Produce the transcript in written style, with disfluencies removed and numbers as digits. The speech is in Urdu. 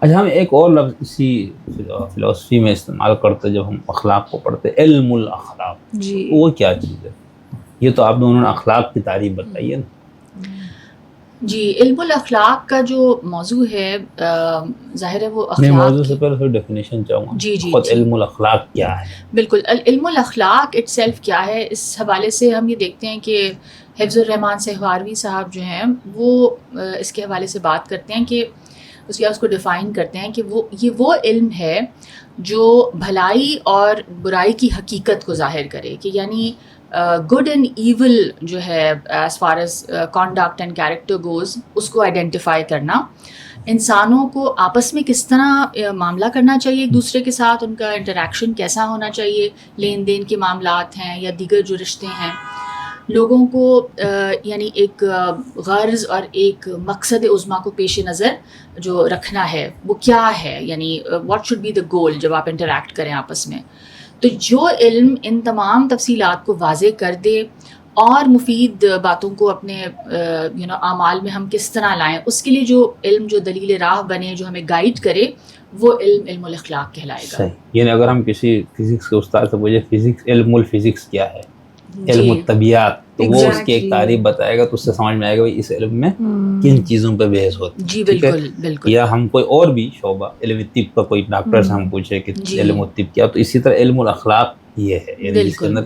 اچھا ہم ایک اور لفظ اسی فلسفی میں استعمال کرتے جب ہم اخلاق کو پڑھتے، علم الاخلاق، جی وہ کیا چیز ہے؟ یہ تو آپ دونوں نے اخلاق کی تعریف بتائی ہے نا. جی، علم الاخلاق کا جو موضوع ہے ظاہر ہے وہ میں اخلاق موضوع سے پہلے تھوڑی ڈیفینیشن چاہوں گا جی خود ٹھیک، علم الاخلاق کیا ہے. بالکل. علم الاخلاق اٹ سیلف کیا ہے، اس حوالے سے ہم یہ دیکھتے ہیں کہ حفظ الرحمان سہواروی صاحب جو ہیں وہ اس کے حوالے سے بات کرتے ہیں کہ اس کو ڈیفائن کرتے ہیں کہ وہ علم ہے جو بھلائی اور برائی کی حقیقت کو ظاہر کرے، کہ یعنی گڈ اینڈ ایول جو ہے as far as conduct and character goes, اس کو آئیڈینٹیفائی کرنا، انسانوں کو آپس میں کس طرح معاملہ کرنا چاہیے ایک دوسرے کے ساتھ، ان کا انٹریکشن کیسا ہونا چاہیے، لین دین کے معاملات ہیں یا دیگر جو رشتے ہیں، لوگوں کو یعنی ایک غرض اور ایک مقصد عظمیٰ کو پیش نظر جو رکھنا ہے وہ کیا ہے، یعنی واٹ شوڈ بی دا گول جب آپ انٹریکٹ کریں آپس میں. تو جو علم ان تمام تفصیلات کو واضح کر دے اور مفید باتوں کو اپنے اعمال میں ہم کس طرح لائیں، اس کے لیے جو علم جو دلیل راہ بنے، جو ہمیں گائیڈ کرے، وہ علم الاخلاق کہلائے گا. صحیح. یعنی اگر ہم کسی فزکس کے استاد سے پوچھے فزکس علم الفزکس کیا ہے، علم جی الطبیعیات، تو وہ اس کی ایک Exactly. تعریف بتائے گا، تو اس سے سمجھ میں آئے گا اس علم میں کن چیزوں پہ بحث ہوتی ہے. جی ٹھیک ہے. بالکل بالکل. یا ہم کوئی اور بھی شعبہ علم طب کا کوئی ڈاکٹر سے ہم پوچھے کہ جی علم الطب کیا، تو اسی طرح علم الاخلاق یہ ہے، یعنی جس کے بالکل اندر